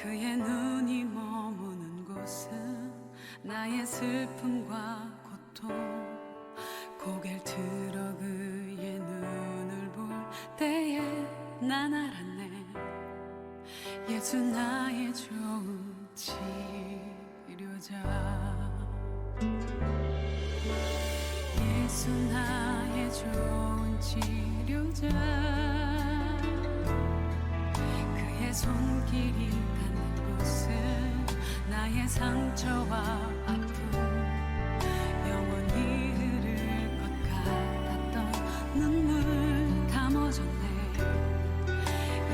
그의 눈이 머무는 곳은 나의 슬픔과 고통. 고개를 들어 그의 눈을 볼 때에 난 알았네. 예수 나의 좋은 치료자. 예수 나의 좋은 치료자. 그의 손길이 닿는 곳은 나의 상처와 아픔, 영원히 흐를 것 같았던 눈물 담아줬네.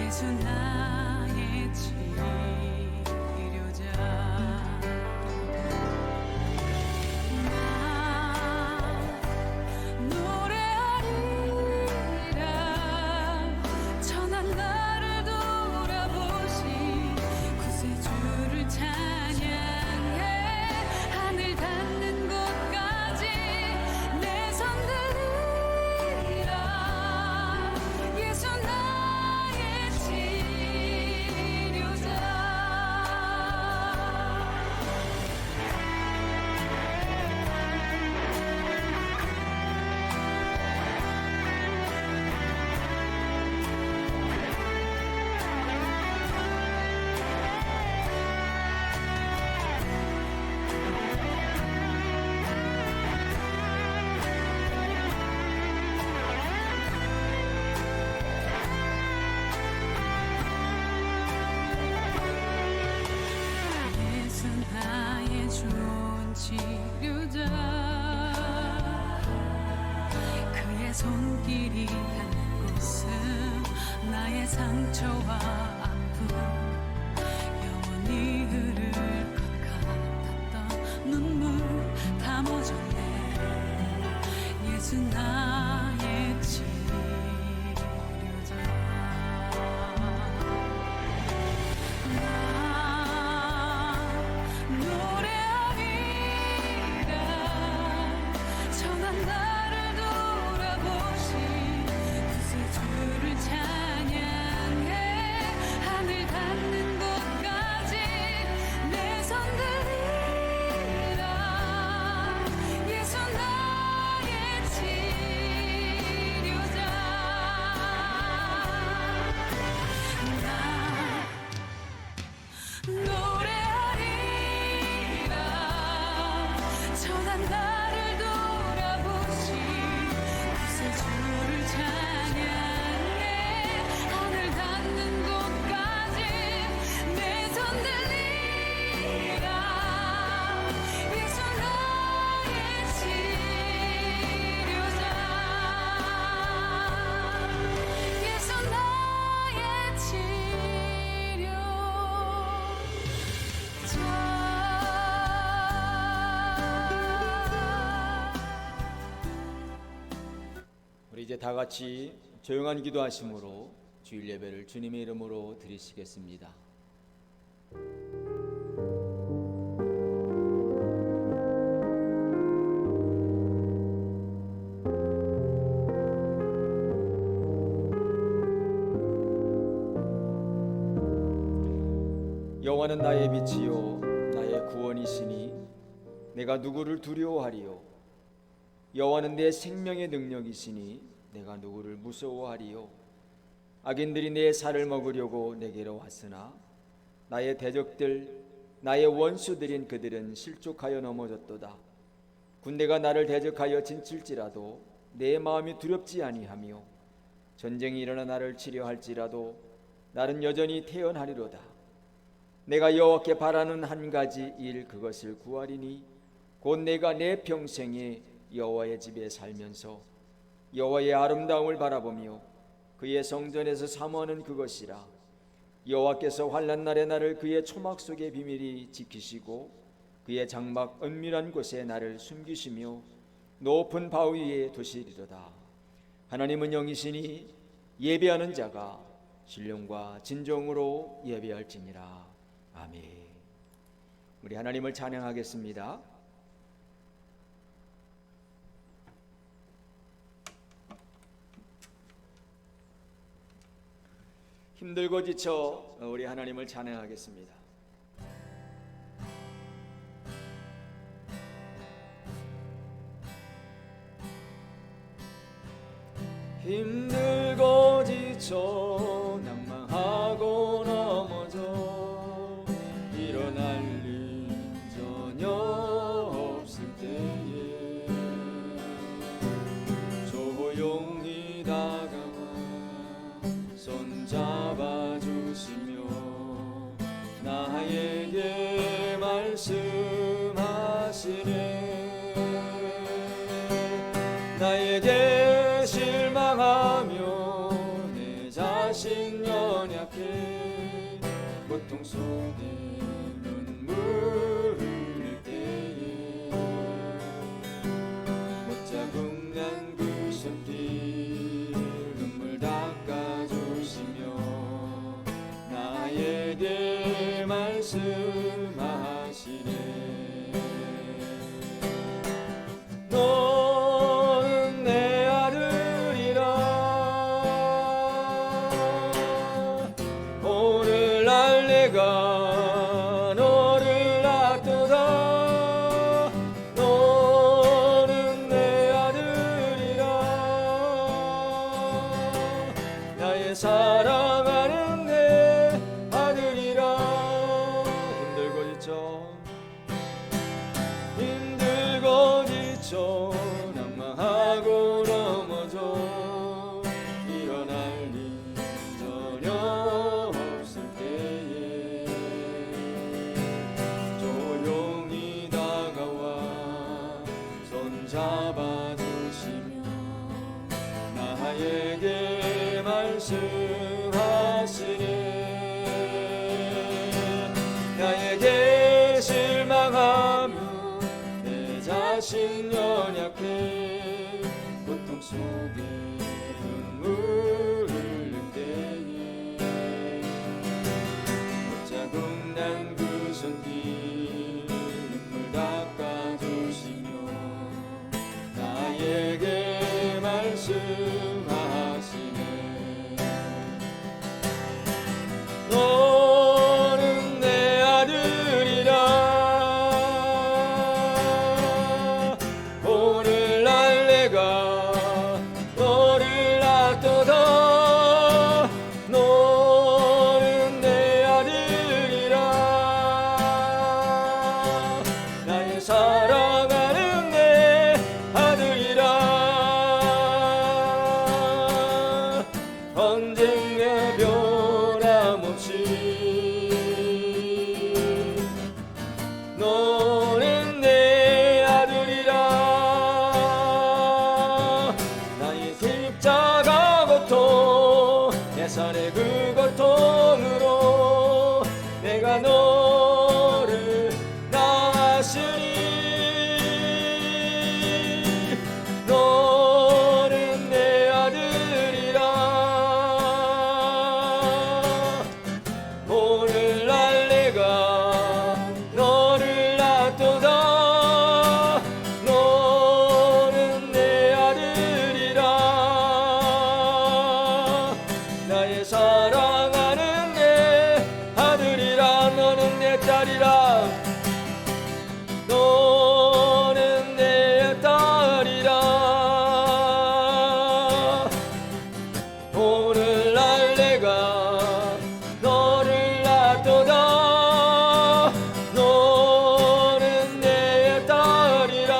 예수 나의 치료자. 그의 손길이 닿는 곳은 나의 상처와 아픔, 영원히 흐를 것 같았던 눈물 담아줬네. 예수 나의 치료자. 이제 다 같이 조용한 기도하심으로 주일 예배를 주님의 이름으로 드리시겠습니다. 여호와는 나의 빛이요 나의 구원이시니 내가 누구를 두려워하리요. 여호와는 내 생명의 능력이시니 내가 누구를 무서워하리요. 악인들이 내 살을 먹으려고 내게로 왔으나 나의 대적들 나의 원수들인 그들은 실족하여 넘어졌도다. 군대가 나를 대적하여 진칠지라도 내 마음이 두렵지 아니하며 전쟁이 일어나 나를 치려할지라도 나는 여전히 태어나리로다. 내가 여호와께 바라는 한 가지 일, 그것을 구하리니 곧 내가 내 평생에 여호와의 집에 살면서 여호와의 아름다움을 바라보며 그의 성전에서 사모하는 그것이라. 여호와께서 환난 날에 나를 그의 초막 속의 비밀이 지키시고 그의 장막 은밀한 곳에 나를 숨기시며 높은 바위 위에 두시리로다. 하나님은 영이시니 예배하는 자가 신령과 진정으로 예배할지니라. 아멘. 우리 하나님을 찬양하겠습니다. 힘들고 지쳐 우리 하나님을 찬양하겠습니다. 힘들고 지쳐 낭망하고 넘어져 일어날 일 전혀 없을 때에 조용히 다가와 손 잡아주시며 나에게 말씀하시네. 나에게 실망하며 내 자신 연약해 고통 속에 눈물 흘릴 때에 못자국 난 그 손길 눈물 닦아주시며 나에게 말씀하시네. 너는 내 아들이라 오늘날 내가 너를 낳도다. 너는 내 아들이라 나의 사랑하는 내 아들이라. 힘들고 지쳐 힘들고 지쳐 낭망하고 넘어져 일어날 일 전혀 없을 때에 조용히 다가와 손 잡아주시며 나에게 말씀하시네. 나에게 실망하며 내 자신 연약해 고통 속에 눈물 흘릴 때에 못자국 난 그 손길 눈물 닦아주시며 나에게 말씀하시네. 너는 내 아들이라 오늘날 내가 너를 낳도다. 너는 내 아들이라 나의 사랑하는 내 아들이라. 언젠가 변함없이 너는 내 아들이라. 나의 십자가 고통 내 산의 그 고통으로 내가 너를 낳았으니 너는 내 아들이라. 오늘날 내가 너를 낳도다. 너는 내 아들이라. 나의 사랑하는 내 아들이라. 너는 내 딸이라. 너는 내 딸이라. 오늘날 내가 너를 낳도다. 너는 내 딸이라.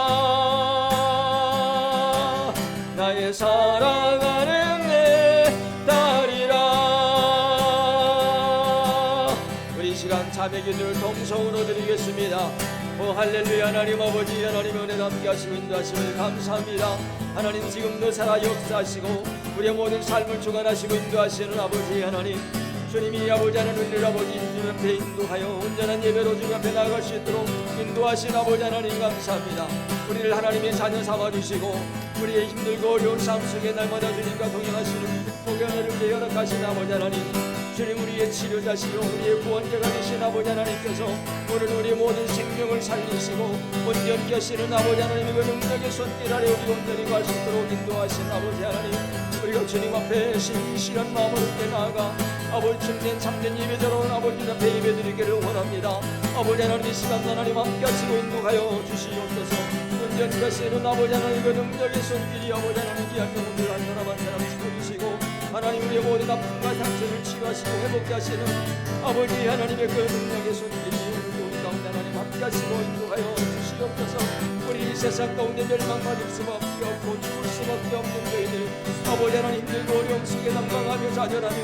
나의 사랑하는 내 딸이라. 우리 이 시간 자매 기도를 동성으로 드리겠습니다. 오 할렐루야. 하나님 아버지 하나님 은혜 담게 하시고 인도하심을 감사합니다. 하나님 지금도 살아 역사하시고 우리의 모든 삶을 주관하시고 인도하시는 아버지 하나님, 주님이 아버지 하나님 우리를 아버지 주님 앞에 인도하여 온전한 예배로 주님 앞에 나아갈 수 있도록 인도하신 아버지 하나님 감사합니다. 우리를 하나님의 자녀 삼아주시고 우리의 힘들고 어려운 삶 속에 날마다 주님과 동행하시는 복의 은혜를 허락하신 아버지 하나님, 주님, 우리의 치료자시요 우리의 구원자가 되신 아버지 하나님께서 오늘 우리 모든 생명을 살리시고 온전케 하시는 아버지 하나님의 그 능력의 손길 아래 우리 온전히 갈 수 있도록 인도하신 아버지 하나님, 우리가 주님 앞에 신실한 마음으로 나아가 아버지 참된 예배 돌아온 아버지 앞에 예배드리기를 원합니다. 아버지 하나님, 이 시간 하나님 함께 하시고 인도하여 주시옵소서. 온전히 하시는 아버지 하나님 그 능력의 손길이 아버지 하나님 귀한 영혼들 한 사람 한 사람 지켜주시고 하나님, 우리의 모든 아픔과 상처를 치유하시고 회복케 하시는 아버지 하나님의 그 능력의 손길이 우리 가운데 하나님 함께 하시고 인도하여 주시옵소서. 우리 이 세상 가운데 멸망받을 수밖에 없고 죽을 수밖에 없는 저희들 아버지 하나님, 힘들고 어려움 속에 난방하며 좌절하며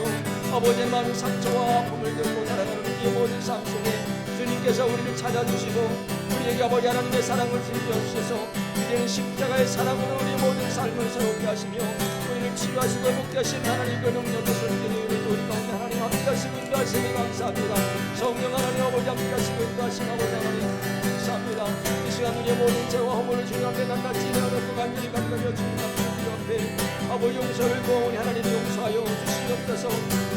아버지의 많은 상처와 아픔을 들고 살아가는 우리의 모든 삶 속에 주님께서 우리를 찾아주시고 우리에게 아버지 하나님의 사랑을 들려주셔서 이제는 십자가의 사랑으로 우리의 모든 삶을 새롭게 하시며 우리를 치유하시고 회복케 하신 하나님 그 능력의 손길이 우리 가운데 하나님 함께 하시고 인도하시니 감사합니다. 성령 하나님 아버지 함께 하시고 인도하시는 아버지 하나님 감사합니다. 이 시간 우리의 모든 죄와 허물을 주님 앞에 낱낱이 내어놓고 간절히 간절히 주님 앞에 아버지 용서를 구하오니 하나님 용서하여 주시옵소서.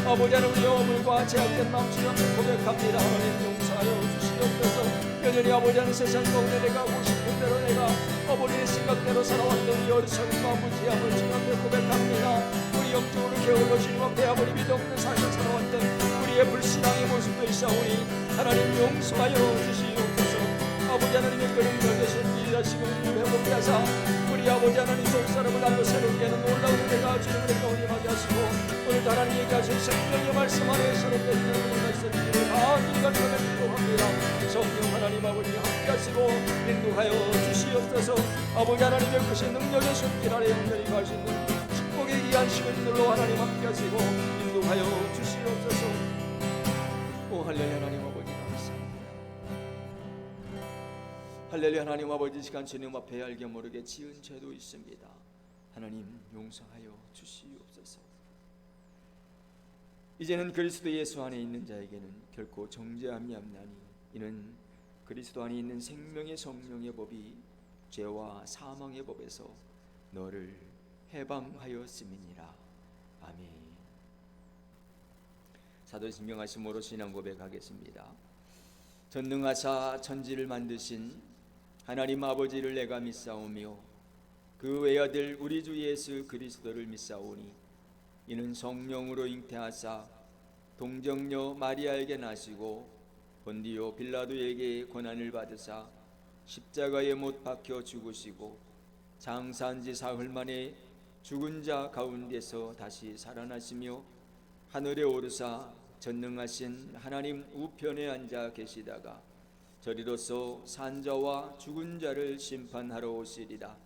아버지 하나님, 우리의 허물과 죄악된 마음 주님 앞에 고백합니다. 하나님 용서하여 주시옵소서. 여전히 아버지 하나님 세상 가운데 내가 하고 싶은 대로 내가 아버지의 생각대로 살아왔던 이 어리석음과 무지함을 주님 앞에 고백합니다. 우리 영적으로 게을러 주님 앞에 아버지 믿음 없는 삶을 살아왔던 우리의 불신앙의 모습도 있사오니 하나님 용서하여 주시옵소서. 아버지 하나님의 그 능력의 손길이 하시고 우리를 회복케 하사 우리 아버지 하나님 속사람을 날로 새롭게 하는 놀라운 은혜가 주님을 가운데 하게 하시고 오늘도 하나님에게 하신 생명의 말씀 안에 새롭게 되는 말씀을 다 인간적으로 기도합니다. 성령 하나님 아버지 함께 하시고 인도하여 주시옵소서. 아버지 하나님의 크신 능력의 손길 아래 영원히 갈 수 있는 축복의 귀한 시간들로 하나님 함께 하시고 인도하여 주시옵소서. 오 할렐루야. 하나님 아버지 감사합니다. 할렐루야. 하나님 아버지, 시간 주님 앞에 알게 모르게 지은 죄도 있습니다. 하나님 용서하여 주시옵소서. 이제는 그리스도 예수 안에 있는 자에게는 결코 정죄함이 없나니 이는 그리스도 안에 있는 생명의 성령의 법이 죄와 사망의 법에서 너를 해방하였음이니라. 아멘. 사도신경 말씀으로 신앙 고백하겠습니다. 전능하사 천지를 만드신 하나님 아버지를 내가 믿사오며 그 외아들 우리 주 예수 그리스도를 믿사오니 이는 성령으로 잉태하사 동정녀 마리아에게 나시고 본디오 빌라도에게 고난을 받으사 십자가에 못 박혀 죽으시고 장사한 지 사흘 만에 죽은 자 가운데서 다시 살아나시며 하늘에 오르사 전능하신 하나님 우편에 앉아 계시다가 저리로서 산자와 죽은 자를 심판하러 오시리라.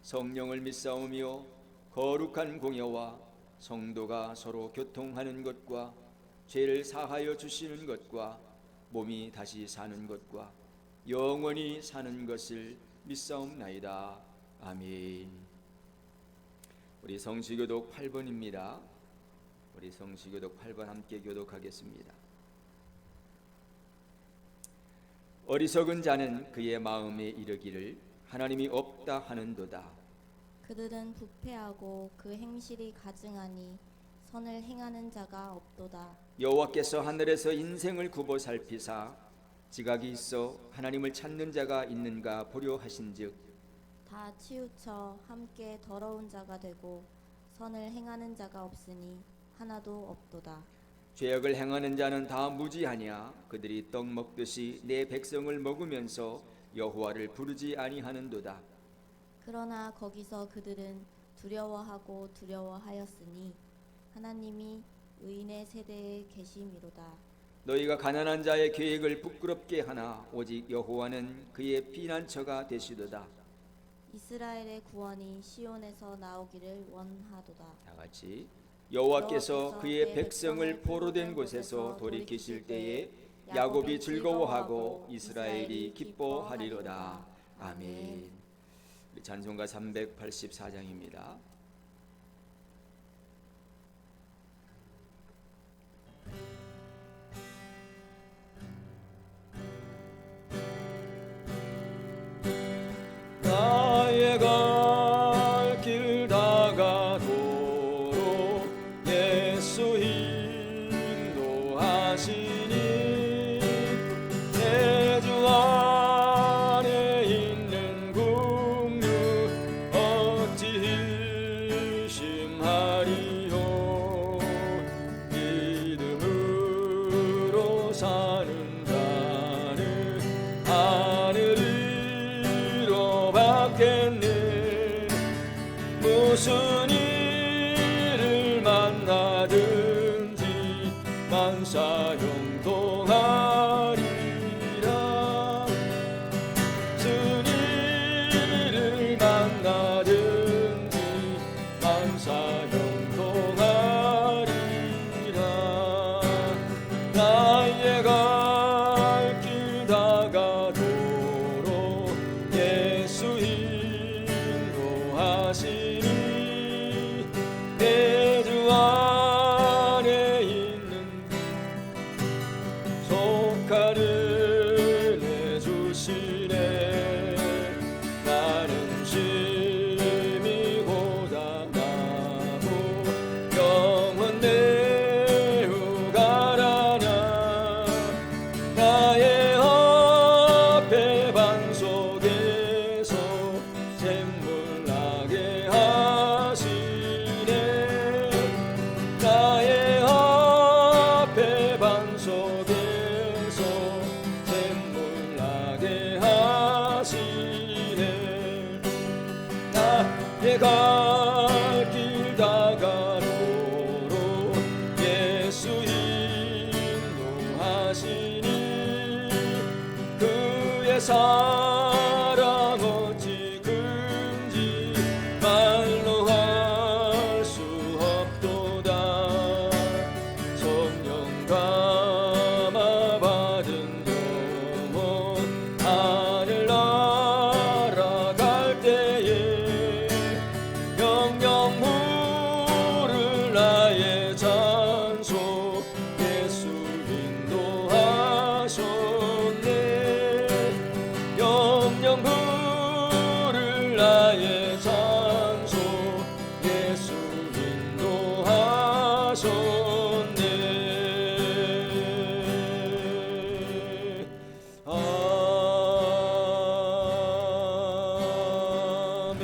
성령을 믿사오며 거룩한 공예와 성도가 서로 교통하는 것과 죄를 사하여 주시는 것과 몸이 다시 사는 것과 영원히 사는 것을 믿사옵나이다. 아멘. 우리 성시교독 8번입니다. 우리 성시교독 8번 함께 교독하겠습니다. 어리석은 자는 그의 마음에 이르기를 하나님이 없다 하는도다. 그들은 부패하고 그 행실이 가증하니 선을 행하는 자가 없도다. 여호와께서 하늘에서 인생을 굽어 살피사 지각이 있어 하나님을 찾는 자가 있는가 보려 하신즉 다 치우쳐 함께 더러운 자가 되고 선을 행하는 자가 없으니 하나도 없도다. 죄악을 행하는 자는 다 무지하냐. 그들이 떡 먹듯이 내 백성을 먹으면서 여호와를 부르지 아니하는도다. 그러나 거기서 그들은 두려워하고 두려워하였으니 하나님이 의인의 세대에 계심이로다. 너희가 가난한 자의 계획을 부끄럽게 하나 오직 여호와는 그의 피난처가 되시도다. 이스라엘의 구원이 시온에서 나오기를 원하도다. 다 같이 여호와께서 그의 백성을 포로된 곳에서 돌이키실 때에 야곱이 즐거워하고 이스라엘이 기뻐하리로다. 아멘. 우리 찬송가 384장입니다. 나의 갈 길 다가도록 예수 무슨 일을 만나든지 만사형통하리라. 무슨 일을 만나든지 만사형통하리라. 나의 갈 길 다가도록 예수 인도하시니 내 주 안에 있는 조카를 내주시네. 나는 심히 고단하고 영혼 매우 가라냐. 나의 앞에 반석에서 샘물 나게 하시네. 나의 앞에 반석에서 샘물 나게 하시네. 나의 갈 길 다가도록 예수 인도하시니 그의 사랑 어찌 큰지 말로 할 수 없도다. 성령 감화 받은 영혼 하늘 날아갈 때에 영영 부를 나의 찬송 예수 인도하셨네. 영영 부를 나의 찬송 예수 인도하셨네. 아멘.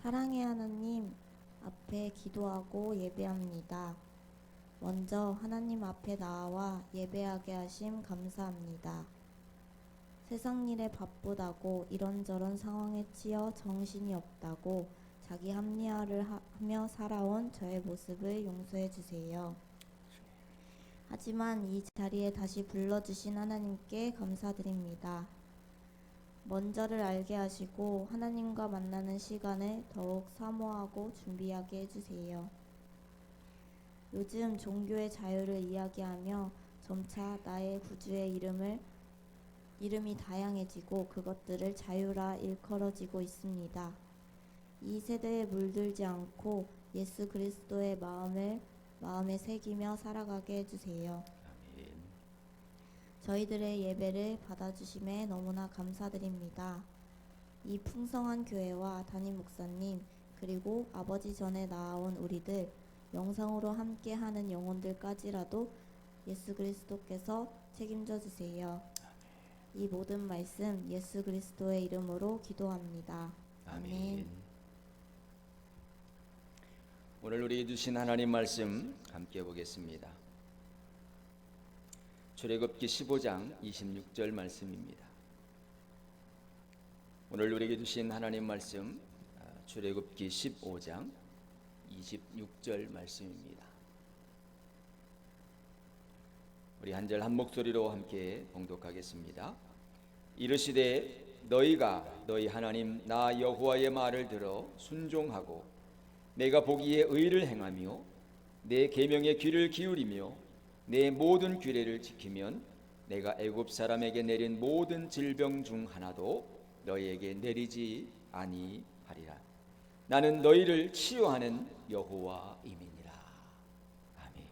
사랑의 하나님 앞에 기도하고 예배합니다. 먼저 하나님 앞에 나와 예배하게 하심 감사합니다. 세상 일에 바쁘다고 이런저런 상황에 치여 정신이 없다고 자기 합리화를 하며 살아온 저의 모습을 용서해 주세요. 하지만 이 자리에 다시 불러주신 하나님께 감사드립니다. 먼저를 알게 하시고 하나님과 만나는 시간을 더욱 사모하고 준비하게 해주세요. 요즘 종교의 자유를 이야기하며 점차 나의 구주의 이름이 다양해지고 그것들을 자유라 일컬어지고 있습니다. 이 세대에 물들지 않고 예수 그리스도의 마음에 새기며 살아가게 해주세요. 저희들의 예배를 받아주심에 너무나 감사드립니다. 이 풍성한 교회와 담임 목사님 그리고 아버지 전에 나아온 우리들 영상으로 함께하는 영혼들까지라도 예수 그리스도께서 책임져 주세요. 이 모든 말씀 예수 그리스도의 이름으로 기도합니다. 아멘. 오늘 우리 주신 하나님 말씀 함께 보겠습니다. 출애굽기 15장 26절 말씀입니다. 오늘 우리에게 주신 하나님 말씀 출애굽기 15장 26절 말씀입니다. 우리 한 절 한 목소리로 함께 봉독하겠습니다. 이르시되 너희가 너희 하나님 나 여호와의 말을 들어 순종하고 내가 보기에 의를 행하며 내 계명에 귀를 기울이며 내 모든 규례를 지키면 내가 애굽 사람에게 내린 모든 질병 중 하나도 너희에게 내리지 아니하리라. 나는 너희를 치유하는 여호와임이니라. 아멘.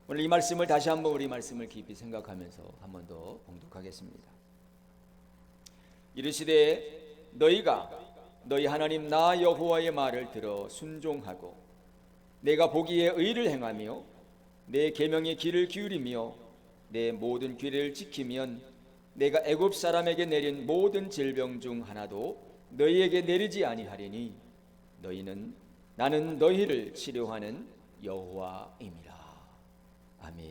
오늘 이 말씀을 다시 한번 우리 말씀을 깊이 생각하면서 한 번 더 봉독하겠습니다. 이르시되 너희가 너희 하나님 나 여호와의 말을 들어 순종하고 내가 보기에 의를 행하며 내 계명에 귀를 기울이며 내 모든 규례를 지키면 내가 애굽 사람에게 내린 모든 질병 중 하나도 너희에게 내리지 아니하리니 너희는 나는 너희를 치료하는 여호와임이라. 아멘.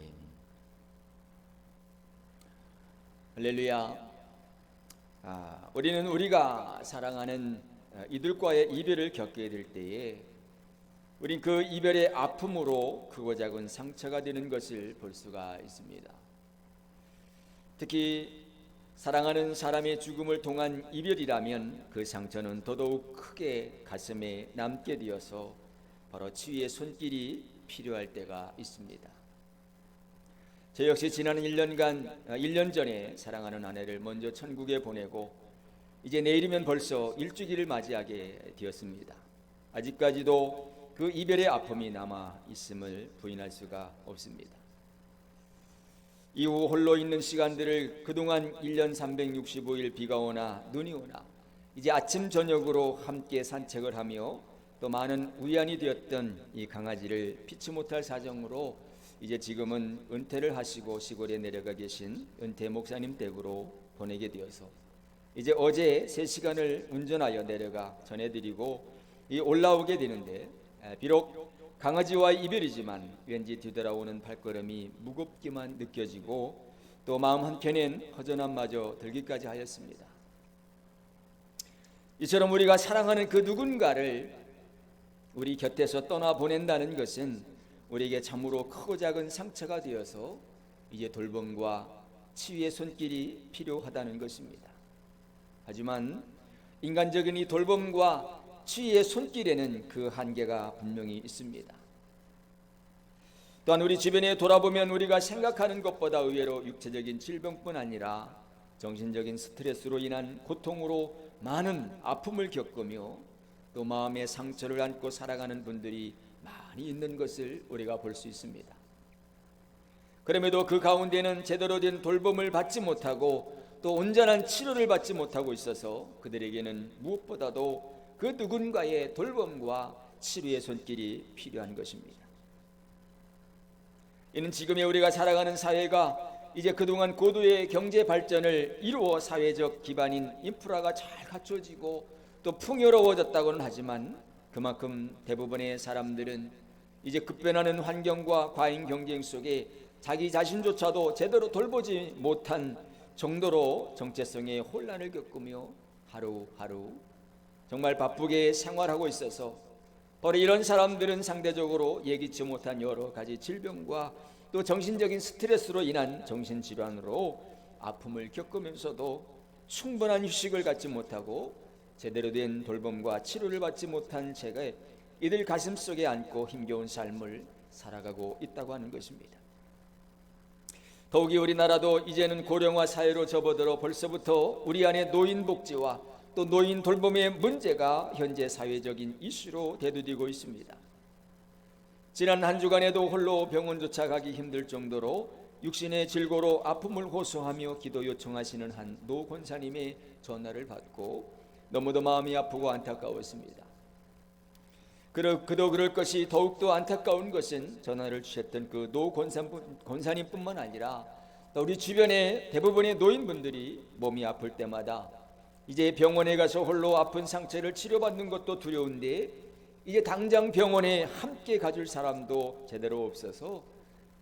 할렐루야. 우리는 우리가 사랑하는 이들과의 이별을 겪게 될 때에 우린 그 이별의 아픔으로 크고 작은 상처가 되는 것을 볼 수가 있습니다. 특히 사랑하는 사람의 죽음을 통한 이별이라면 그 상처는 더더욱 크게 가슴에 남게 되어서 바로 치유의 손길이 필요할 때가 있습니다. 저 역시 지난 1년 전에 사랑하는 아내를 먼저 천국에 보내고 이제 내일이면 벌써 일주기를 맞이하게 되었습니다. 아직까지도 그 이별의 아픔이 남아 있음을 부인할 수가 없습니다. 이후 홀로 있는 시간들을 그동안 1년 365일 비가 오나 눈이 오나 이제 아침 저녁으로 함께 산책을 하며 또 많은 위안이 되었던 이 강아지를 피치 못할 사정으로 이제 지금은 은퇴를 하시고 시골에 내려가 계신 은퇴 목사님 댁으로 보내게 되어서 이제 어제 3시간을 운전하여 내려가 전해드리고 올라오게 되는데, 비록 강아지와의 이별이지만 왠지 뒤돌아오는 발걸음이 무겁기만 느껴지고 또 마음 한켠엔 허전함마저 들기까지 하였습니다. 이처럼 우리가 사랑하는 그 누군가를 우리 곁에서 떠나보낸다는 것은 우리에게 참으로 크고 작은 상처가 되어서 이제 돌봄과 치유의 손길이 필요하다는 것입니다. 하지만 인간적인 이 돌봄과 치유의 손길에는 그 한계가 분명히 있습니다. 또한 우리 주변에 돌아보면 우리가 생각하는 것보다 의외로 육체적인 질병뿐 아니라 정신적인 스트레스로 인한 고통으로 많은 아픔을 겪으며 또 마음의 상처를 안고 살아가는 분들이 많이 있는 것을 우리가 볼 수 있습니다. 그럼에도 그 가운데는 제대로 된 돌봄을 받지 못하고 또 온전한 치료를 받지 못하고 있어서 그들에게는 무엇보다도 그 누군가의 돌봄과 치료의 손길이 필요한 것입니다. 이는 지금의 우리가 살아가는 사회가 이제 그동안 고도의 경제 발전을 이루어 사회적 기반인 인프라가 잘 갖춰지고 또 풍요로워졌다고는 하지만 그만큼 대부분의 사람들은 이제 급변하는 환경과 과잉 경쟁 속에 자기 자신조차도 제대로 돌보지 못한 정도로 정체성의 혼란을 겪으며 하루하루 정말 바쁘게 생활하고 있어서 바로 이런 사람들은 상대적으로 예기치 못한 여러 가지 질병과 또 정신적인 스트레스로 인한 정신질환으로 아픔을 겪으면서도 충분한 휴식을 갖지 못하고 제대로 된 돌봄과 치료를 받지 못한 채가 이들 가슴 속에 안고 힘겨운 삶을 살아가고 있다고 하는 것입니다. 더욱이 우리나라도 이제는 고령화 사회로 접어들어 벌써부터 우리 안에 노인 복지와 또 노인 돌봄의 문제가 현재 사회적인 이슈로 대두되고 있습니다. 지난 한 주간에도 홀로 병원조차 가기 힘들 정도로 육신의 질고로 아픔을 호소하며 기도 요청하시는 한 노 권사님의 전화를 받고 너무도 마음이 아프고 안타까웠습니다. 그도 그럴 것이 더욱더 안타까운 것은 전화를 주셨던 그 노 권사님뿐만 아니라 또 우리 주변의 대부분의 노인분들이 몸이 아플 때마다 이제 병원에 가서 홀로 아픈 상처를 치료받는 것도 두려운데 이제 당장 병원에 함께 가줄 사람도 제대로 없어서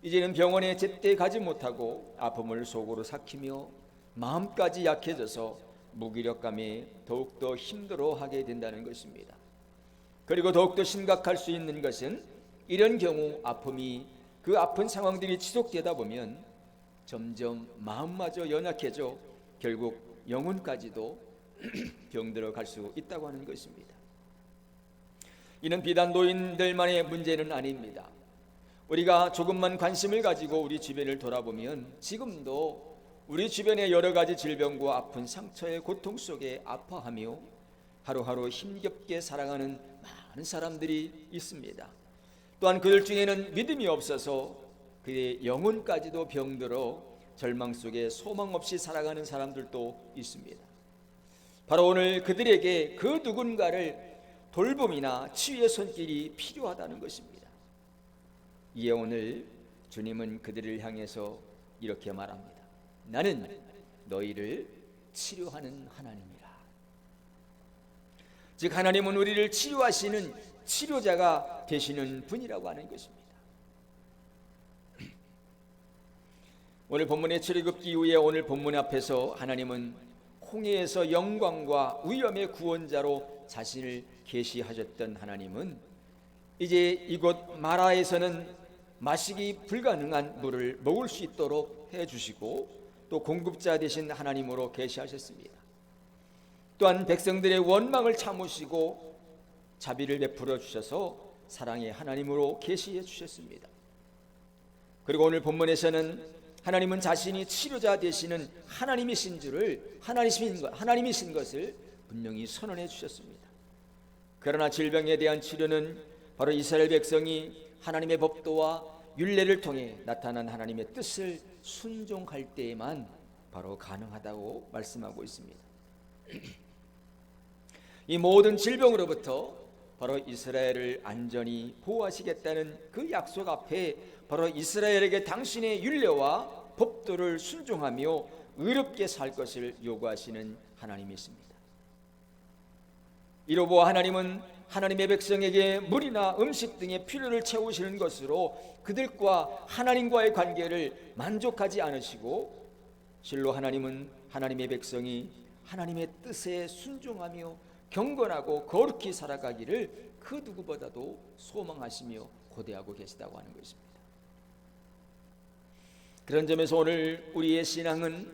이제는 병원에 제때 가지 못하고 아픔을 속으로 삭히며 마음까지 약해져서 무기력감에 더욱더 힘들어하게 된다는 것입니다. 그리고 더욱더 심각할 수 있는 것은 이런 경우 아픔이 그 아픈 상황들이 지속되다 보면 점점 마음마저 연약해져 결국 영혼까지도 병들어 갈 수 있다고 하는 것입니다. 이는 비단 노인들만의 문제는 아닙니다. 우리가 조금만 관심을 가지고 우리 주변을 돌아보면 지금도 우리 주변의 여러 가지 질병과 아픈 상처의 고통 속에 아파하며 하루하루 힘겹게 살아가는 많은 사람들이 있습니다. 또한 그들 중에는 믿음이 없어서 그의 영혼까지도 병들어 절망 속에 소망 없이 살아가는 사람들도 있습니다. 바로 오늘 그들에게 그 누군가를 돌봄이나 치유의 손길이 필요하다는 것입니다. 이에 오늘 주님은 그들을 향해서 이렇게 말합니다. 나는 너희를 치료하는 하나님이라. 즉 하나님은 우리를 치유하시는 치료자가 되시는 분이라고 하는 것입니다. 오늘 본문의 출애굽기 이후에 오늘 본문 앞에서 하나님은 홍해에서 영광과 위엄의 구원자로 자신을 계시하셨던 하나님은 이제 이곳 마라에서는 마시기 불가능한 물을 먹을 수 있도록 해주시고 또 공급자 되신 하나님으로 계시하셨습니다. 또한 백성들의 원망을 참으시고 자비를 베풀어 주셔서 사랑의 하나님으로 계시해 주셨습니다. 그리고 오늘 본문에서는 하나님은 자신이 치료자 되시는 하나님이신 것을 분명히 선언해 주셨습니다. 그러나 질병에 대한 치료는 바로 이스라엘 백성이 하나님의 법도와 율례를 통해 나타난 하나님의 뜻을 순종할 때에만 바로 가능하다고 말씀하고 있습니다. 이 모든 질병으로부터 바로 이스라엘을 안전히 보호하시겠다는 그 약속 앞에 바로 이스라엘에게 당신의 율례와 법도를 순종하며 의롭게 살 것을 요구하시는 하나님이십니다. 이로 보아 하나님은 하나님의 백성에게 물이나 음식 등의 필요를 채우시는 것으로 그들과 하나님과의 관계를 만족하지 않으시고 실로 하나님은 하나님의 백성이 하나님의 뜻에 순종하며 경건하고 거룩히 살아가기를 그 누구보다도 소망하시며 고대하고 계시다고 하는 것입니다. 그런 점에서 오늘 우리의 신앙은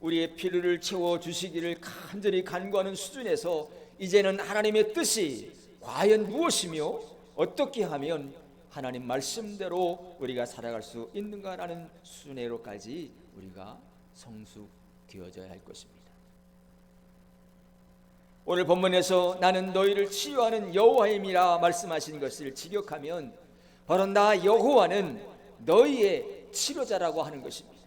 우리의 필요를 채워주시기를 간절히 간구하는 수준에서 이제는 하나님의 뜻이 과연 무엇이며 어떻게 하면 하나님 말씀대로 우리가 살아갈 수 있는가라는 수준으로까지 우리가 성숙되어져야 할 것입니다. 오늘 본문에서 나는 너희를 치유하는 여호와임이라 말씀하신 것을 직역하면 바로 나 여호와는 너희의 치료자라고 하는 것입니다.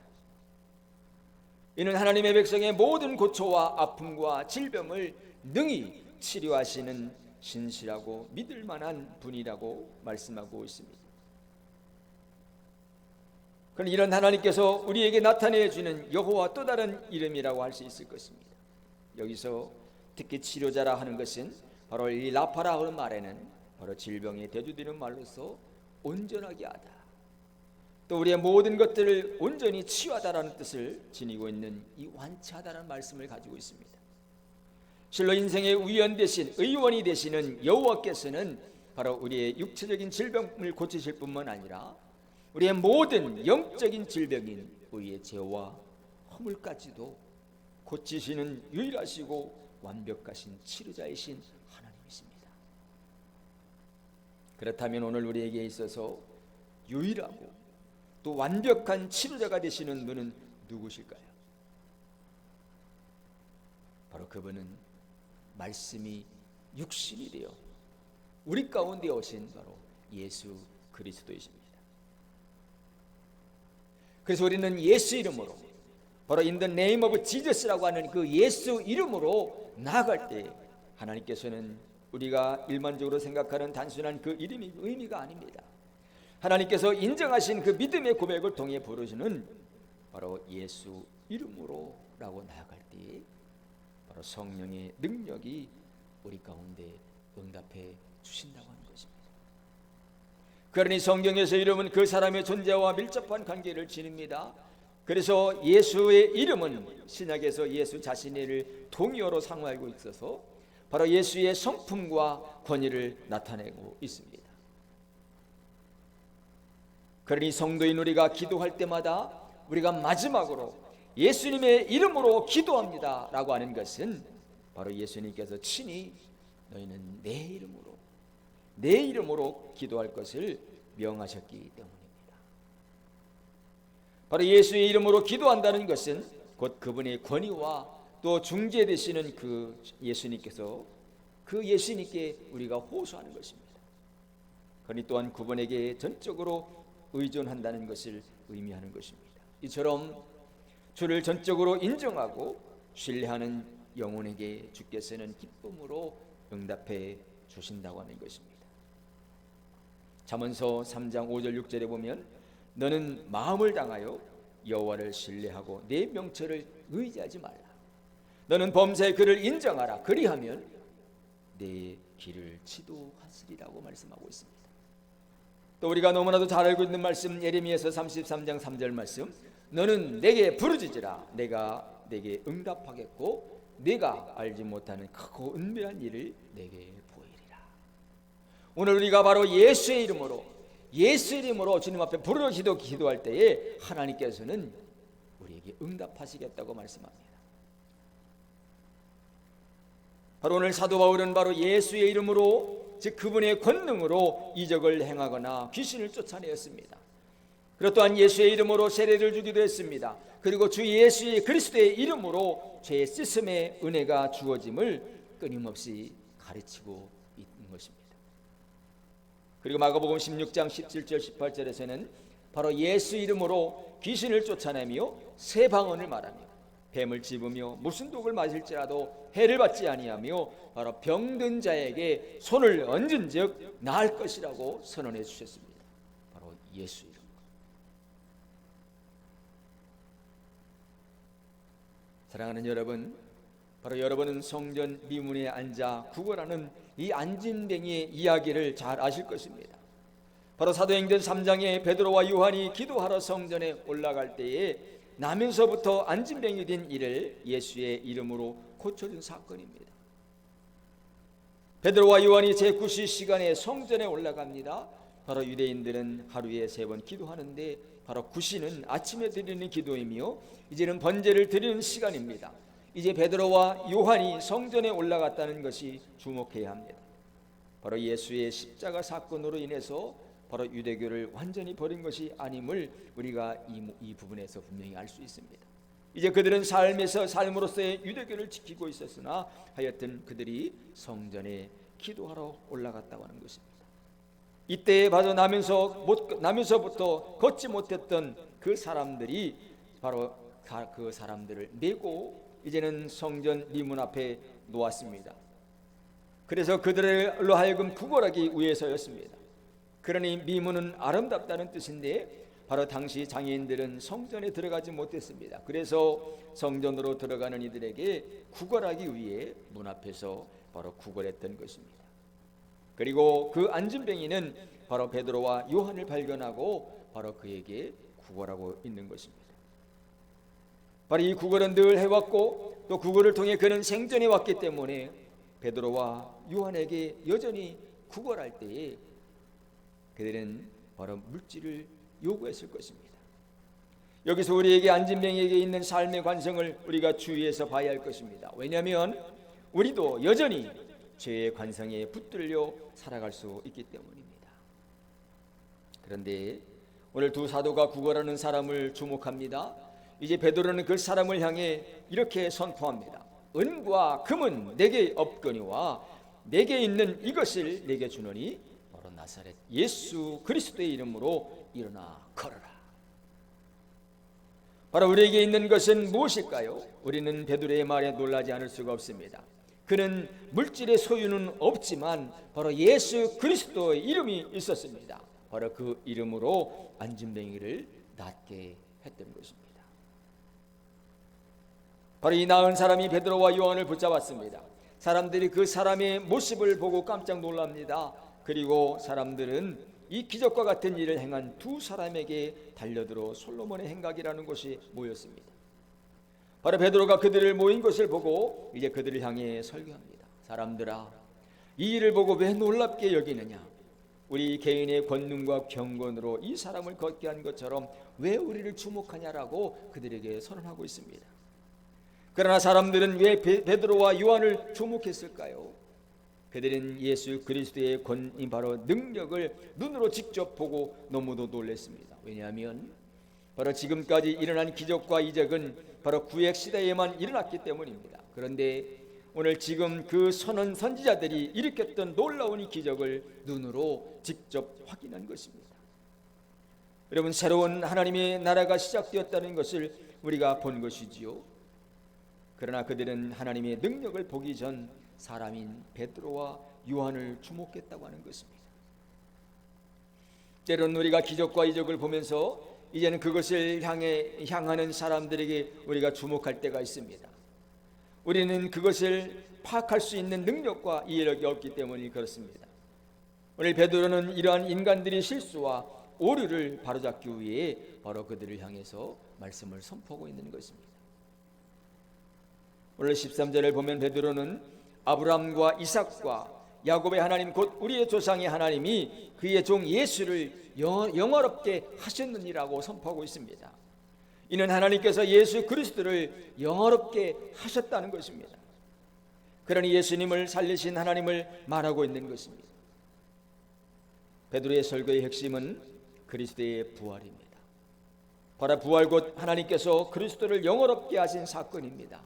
이는 하나님의 백성의 모든 고초와 아픔과 질병을 능히 치료하시는 신실하고 믿을 만한 분이라고 말씀하고 있습니다. 그럼 이런 하나님께서 우리에게 나타내 주는 여호와 또 다른 이름이라고 할 수 있을 것입니다. 여기서 특히 치료자라 하는 것은 바로 이 라파라 하는 말에는 바로 질병에 대두되는 말로서 온전하게 하다, 또 우리의 모든 것들을 온전히 치유하다라는 뜻을 지니고 있는 이 완치하다라는 말씀을 가지고 있습니다. 실로 인생의 위원 대신 의원이 되시는 여호와께서는 바로 우리의 육체적인 질병을 고치실 뿐만 아니라 우리의 모든 영적인 질병인 우리의 죄와 허물까지도 고치시는 유일하시고 완벽하신 치료자이신 하나님이십니다. 그렇다면 오늘 우리에게 있어서 유일하고 또 완벽한 치료자가 되시는 분은 누구실까요? 바로 그분은 말씀이 육신이 되어 우리 가운데 오신 바로 예수 그리스도이십니다. 그래서 우리는 예수 이름으로 바로 in the name of Jesus라고 하는 그 예수 이름으로 나아갈 때 하나님께서는 우리가 일반적으로 생각하는 단순한 그 이름이 의미가 아닙니다. 하나님께서 인정하신 그 믿음의 고백을 통해 부르시는 바로 예수 이름으로라고 나아갈 때 바로 성령의 능력이 우리 가운데 응답해 주신다고 하는 것입니다. 그러니 성경에서 이름은 그 사람의 존재와 밀접한 관계를 지닙니다. 그래서 예수의 이름은 신약에서 예수 자신을 동의어로 사용하고 있어서 바로 예수의 성품과 권위를 나타내고 있습니다. 그러니 성도인 우리가 기도할 때마다 우리가 마지막으로 예수님의 이름으로 기도합니다 라고 하는 것은 바로 예수님께서 친히 너희는 내 이름으로 기도할 것을 명하셨기 때문입니다. 바로 예수의 이름으로 기도한다는 것은 곧 그분의 권위와 또 중재 되시는 그 예수님께서 그 예수님께 우리가 호소하는 것입니다. 그러니 또한 그분에게 전적으로 의존한다는 것을 의미하는 것입니다. 이처럼 주를 전적으로 인정하고 신뢰하는 영혼에게 주께서는 기쁨으로 응답해 주신다고 하는 것입니다. 잠언서 3장 5절 6절에 보면 너는 마음을 당하여 여호와를 신뢰하고 내 명철을 의지하지 말라. 너는 범사에 그를 인정하라. 그리하면 내 길을 지도하시리라고 말씀하고 있습니다. 또 우리가 너무나도 잘 알고 있는 말씀 예레미야서 33장 3절 말씀 너는 내게 부르짖으라. 내가 내게 응답하겠고 네가 알지 못하는 크고 은밀한 일을 내게 보이리라. 오늘 우리가 바로 예수의 이름으로 주님 앞에 부르짖어 기도할 때에 하나님께서는 우리에게 응답하시겠다고 말씀합니다. 바로 오늘 사도 바울은 바로 예수의 이름으로, 즉 그분의 권능으로 이적을 행하거나 귀신을 쫓아내었습니다. 그리고 또한 예수의 이름으로 세례를 주기도 했습니다. 그리고 주 예수의 그리스도의 이름으로 죄의 씻음의 은혜가 주어짐을 끊임없이 가르치고 있는 것입니다. 그리고 마가복음 16장 17절 18절에서는 바로 예수 이름으로 귀신을 쫓아내며 새 방언을 말하며 뱀을 집으며 무슨 독을 마실지라도 해를 받지 아니하며 바로 병든 자에게 손을 얹은즉 나을 것이라고 선언해 주셨습니다. 바로 예수 이름. 사랑하는 여러분, 바로 여러분은 성전 미문에 앉아 구걸하는 이 안진뱅이의 이야기를 잘 아실 것입니다. 바로 사도행전 3장에 베드로와 요한이 기도하러 성전에 올라갈 때에 나면서부터 안진뱅이 된 이를 예수의 이름으로 고쳐준 사건입니다. 베드로와 요한이 제9시 시간에 성전에 올라갑니다. 바로 유대인들은 하루에 3번 기도하는데 바로 9시는 아침에 드리는 기도이며 이제는 번제를 드리는 시간입니다. 이제 베드로와 요한이 성전에 올라갔다는 것이 주목해야 합니다. 바로 예수의 십자가 사건으로 인해서 바로 유대교를 완전히 버린 것이 아님을 우리가 이 부분에서 분명히 알 수 있습니다. 이제 그들은 삶으로서의 유대교를 지키고 있었으나 하여튼 그들이 성전에 기도하러 올라갔다고 하는 것입니다. 이때에 바로 나면서부터 걷지 못했던 그 사람들이 바로 그 사람들을 메고 이제는 성전 미문 앞에 놓았습니다. 그래서 그들로 하여금 구걸하기 위해서였습니다. 그러니 미문은 아름답다는 뜻인데 바로 당시 장애인들은 성전에 들어가지 못했습니다. 그래서 성전으로 들어가는 이들에게 구걸하기 위해 문 앞에서 바로 구걸했던 것입니다. 그리고 그 안진뱅이는 바로 베드로와 요한을 발견하고 바로 그에게 구걸하고 있는 것입니다. 바로 이 구걸은 늘 해왔고 또 구걸을 통해 그는 생존해 왔기 때문에 베드로와 요한에게 여전히 구걸할 때에 그들은 바로 물질을 요구했을 것입니다. 여기서 우리에게 안진뱅이에게 있는 삶의 관성을 우리가 주의해서 봐야 할 것입니다. 왜냐하면 우리도 여전히 죄의 관성에 붙들려 살아갈 수 있기 때문입니다. 그런데 오늘 두 사도가 구걸하는 사람을 주목합니다. 이제 베드로는 그 사람을 향해 이렇게 선포합니다. 은과 금은 내게 없거니와 내게 있는 이것을 내게 주노니 바로 나사렛 예수 그리스도의 이름으로 일어나 걸어라. 바로 우리에게 있는 것은 무엇일까요? 우리는 베드로의 말에 놀라지 않을 수가 없습니다. 그는 물질의 소유는 없지만 바로 예수 그리스도의 이름이 있었습니다. 바로 그 이름으로 안진뱅이를 낫게 했던 것입니다. 바로 이 나은 사람이 베드로와 요한을 붙잡았습니다. 사람들이 그 사람의 모습을 보고 깜짝 놀랍니다. 그리고 사람들은 이 기적과 같은 일을 행한 두 사람에게 달려들어 솔로몬의 행각이라는 곳이 모였습니다. 바로 베드로가 그들을 모인 것을 보고 이제 그들을 향해 설교합니다. 사람들아, 이 일을 보고 왜 놀랍게 여기느냐? 우리 개인의 권능과 경건으로 이 사람을 걷게 한 것처럼 왜 우리를 주목하냐라고 그들에게 선언하고 있습니다. 그러나 사람들은 왜 베드로와 요한을 주목했을까요? 그들은 예수 그리스도의 권위 바로 능력을 눈으로 직접 보고 너무도 놀랐습니다. 왜냐하면 바로 지금까지 일어난 기적과 이적은 바로 구약 시대에만 일어났기 때문입니다. 그런데 오늘 지금 그 선지자들이 일으켰던 놀라운 이 기적을 눈으로 직접 확인한 것입니다. 여러분, 새로운 하나님의 나라가 시작되었다는 것을 우리가 본 것이지요. 그러나 그들은 하나님의 능력을 보기 전 사람인 베드로와 요한을 주목했다고 하는 것입니다. 때로는 우리가 기적과 이적을 보면서 이제는 그것을 향하는 사람들에게 우리가 주목할 때가 있습니다. 우리는 그것을 파악할 수 있는 능력과 이해력이 없기 때문에 그렇습니다. 오늘 베드로는 이러한 인간들의 실수와 오류를 바로잡기 위해 바로 그들을 향해서 말씀을 선포하고 있는 것입니다. 오늘 13절을 보면 베드로는 아브라함과 이삭과 야곱의 하나님 곧 우리의 조상의 하나님이 그의 종 예수를 영화롭게 하셨느니라고 선포하고 있습니다. 이는 하나님께서 예수 그리스도를 영화롭게 하셨다는 것입니다. 그러니 예수님을 살리신 하나님을 말하고 있는 것입니다. 베드로의 설교의 핵심은 그리스도의 부활입니다. 바로 부활 곧 하나님께서 그리스도를 영화롭게 하신 사건입니다.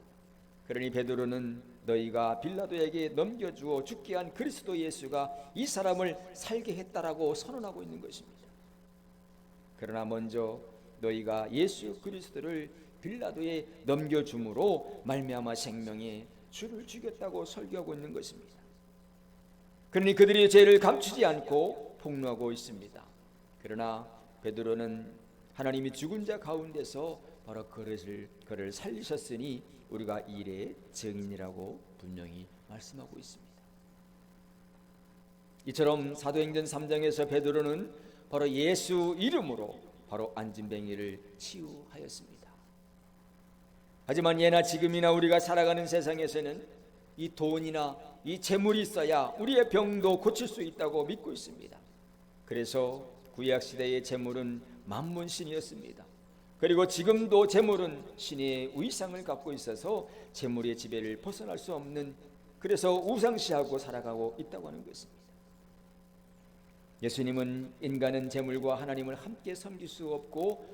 그러니 베드로는 너희가 빌라도에게 넘겨주어 죽게 한 그리스도 예수가 이 사람을 살게 했다라고 선언하고 있는 것입니다. 그러나 먼저 너희가 예수 그리스도를 빌라도에 넘겨줌으로 말미암아 생명의 주를 죽였다고 설교하고 있는 것입니다. 그러니 그들이 죄를 감추지 않고 폭로하고 있습니다. 그러나 베드로는 하나님이 죽은 자 가운데서 바로 그를 살리셨으니 우리가 일의 증인이라고 분명히 말씀하고 있습니다. 이처럼 사도행전 3장에서 베드로는 바로 예수 이름으로 바로 안진뱅이를 치유하였습니다. 하지만 예나 지금이나 우리가 살아가는 세상에서는 이 돈이나 이 재물이 있어야 우리의 병도 고칠 수 있다고 믿고 있습니다. 그래서 구약시대의 재물은 만문신이었습니다. 그리고 지금도 재물은 신의 위상을 갖고 있어서 재물의 지배를 벗어날 수 없는, 그래서 우상시하고 살아가고 있다고 하는 것입니다. 예수님은 인간은 재물과 하나님을 함께 섬길 수 없고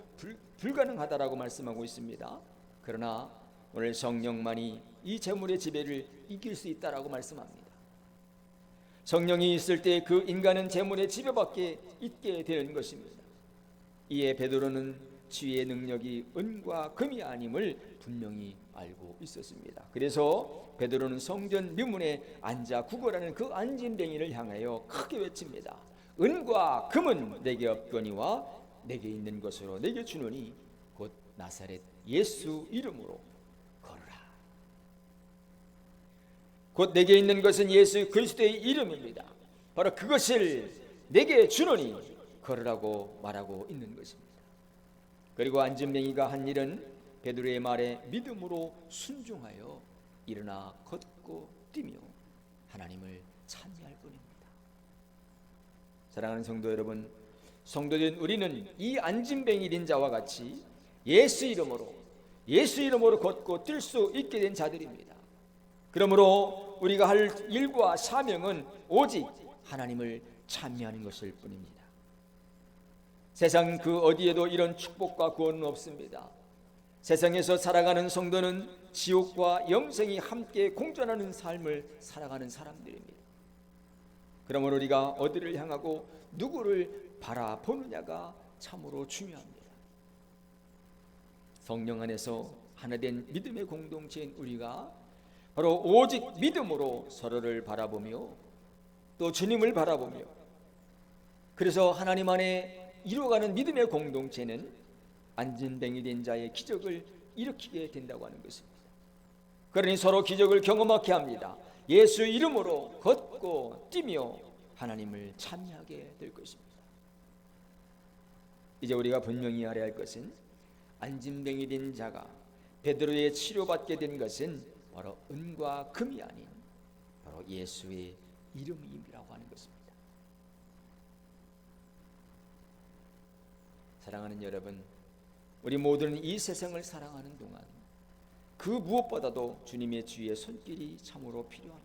불가능하다라고 말씀하고 있습니다. 그러나 오늘 성령만이 이 재물의 지배를 이길 수 있다라고 말씀합니다. 성령이 있을 때 그 인간은 재물의 지배밖에 있게 되는 것입니다. 이에 베드로는 치유의 능력이 은과 금이 아님을 분명히 알고 있었습니다. 그래서 베드로는 성전 묘문에 앉아 구걸하는 그 안진뱅이를 향하여 크게 외칩니다. 은과 금은 내게 없거니와 내게 있는 것으로 내게 주노니 곧 나사렛 예수 이름으로 걸으라. 곧 내게 있는 것은 예수 그리스도의 이름입니다. 바로 그것을 내게 주노니 걸으라고 말하고 있는 것입니다. 그리고 안진뱅이가 한 일은 베드로의 말에 믿음으로 순종하여 일어나 걷고 뛰며 하나님을 찬미할 뿐입니다. 사랑하는 성도 여러분, 성도된 우리는 이 안진뱅이 된 자와 같이 예수 이름으로 걷고 뛸 수 있게 된 자들입니다. 그러므로 우리가 할 일과 사명은 오직 하나님을 찬미하는 것일 뿐입니다. 세상 그 어디에도 이런 축복과 구원은 없습니다. 세상에서 살아가는 성도는 지옥과 영생이 함께 공존하는 삶을 살아가는 사람들입니다. 그러므로 우리가 어디를 향하고 누구를 바라보느냐가 참으로 중요합니다. 성령 안에서 하나된 믿음의 공동체인 우리가 바로 오직 믿음으로 서로를 바라보며 또 주님을 바라보며, 그래서 하나님 안에 이루어가는 믿음의 공동체는 안진뱅이 된 자의 기적을 일으키게 된다고 하는 것입니다. 그러니 서로 기적을 경험하게 합니다. 예수 이름으로 걷고 뛰며 하나님을 찬미하게 될 것입니다. 이제 우리가 분명히 알아야 할 것은 안진뱅이 된 자가 베드로의 치료받게 된 것은 바로 은과 금이 아닌 바로 예수의 이름이라고 하는 것입니다. 사랑하는 여러분, 우리 모두는 이 세상을 사랑하는 동안 그 무엇보다도 주님의 주위의 손길이 참으로 필요합니다.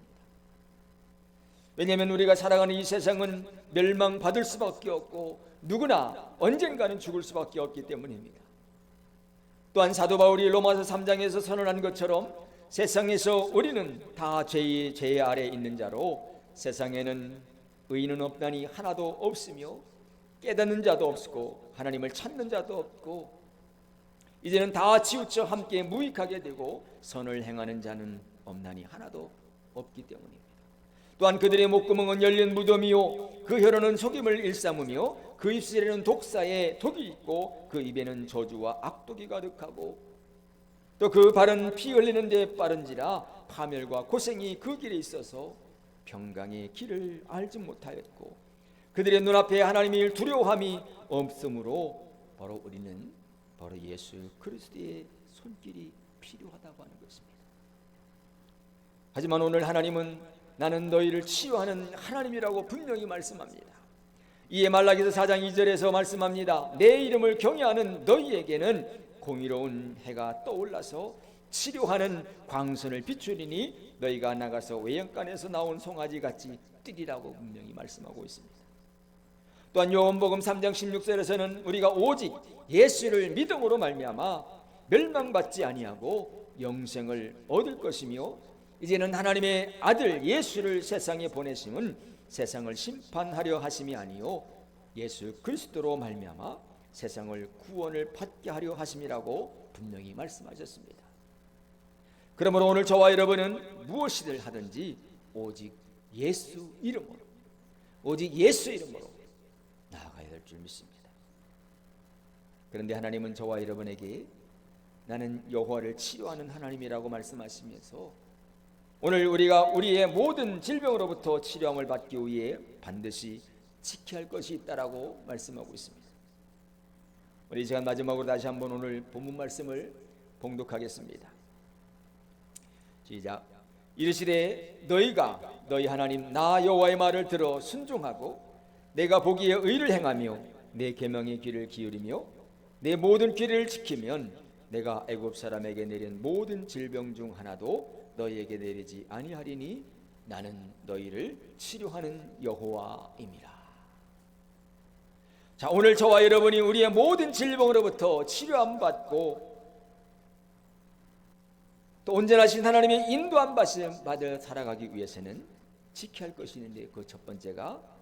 왜냐하면 우리가 살아가는 이 세상은 멸망받을 수밖에 없고 누구나 언젠가는 죽을 수밖에 없기 때문입니다. 또한 사도 바울이 로마서 3장에서 선언한 것처럼 세상에서 우리는 다 죄의 아래에 있는 자로 세상에는 의인은 없나니 하나도 없으며 깨닫는 자도 없고 하나님을 찾는 자도 없고 이제는 다 치우쳐 함께 무익하게 되고 선을 행하는 자는 없나니 하나도 없기 때문입니다. 또한 그들의 목구멍은 열린 무덤이요 그 혀로는 속임을 일삼으며 그 입술에는 독사의 독이 있고 그 입에는 저주와 악독이 가득하고 또 그 발은 피 흘리는 데 빠른지라 파멸과 고생이 그 길에 있어서 평강의 길을 알지 못하였고 그들의 눈앞에 하나님을 두려워함이 없으므로 바로 우리는 바로 예수 그리스도의 손길이 필요하다고 하는 것입니다. 하지만 오늘 하나님은 나는 너희를 치유하는 하나님이라고 분명히 말씀합니다. 이에 말라기서 4장 2절에서 말씀합니다. 내 이름을 경외하는 너희에게는 공의로운 해가 떠올라서 치료하는 광선을 비추리니 너희가 나가서 외양간에서 나온 송아지 같이 뛰리라고 분명히 말씀하고 있습니다. 또한 요한복음 3장 16절에서는 우리가 오직 예수를 믿음으로 말미암아 멸망받지 아니하고 영생을 얻을 것이며 이제는 하나님의 아들 예수를 세상에 보내심은 세상을 심판하려 하심이 아니요 예수 그리스도로 말미암아 세상을 구원을 받게 하려 하심이라고 분명히 말씀하셨습니다. 그러므로 오늘 저와 여러분은 무엇이든 하든지 오직 예수 이름으로 나아가야 될 줄 믿습니다. 그런데 하나님은 저와 여러분에게 나는 여호와를 치료하는 하나님이라고 말씀하시면서 오늘 우리가 우리의 모든 질병으로부터 치료함을 받기 위해 반드시 지켜야 할 것이 있다라고 말씀하고 있습니다. 우리 이 시간 마지막으로 다시 한번 오늘 본문 말씀을 봉독하겠습니다. 시작. 이르시되 너희가 너희 하나님 나 여호와의 말을 들어 순종하고 내가 보기에 의를 행하며 내 계명의 귀를 기울이며 내 모든 규례를 지키면 내가 애굽 사람에게 내린 모든 질병 중 하나도 너희에게 내리지 아니하리니 나는 너희를 치료하는 여호와임이라. 자, 오늘 저와 여러분이 우리의 모든 질병으로부터 치료함 받고 또 온전하신 하나님의 인도함 받아 살아가기 위해서는 지켜야 할 것이 있는데 그 첫 번째가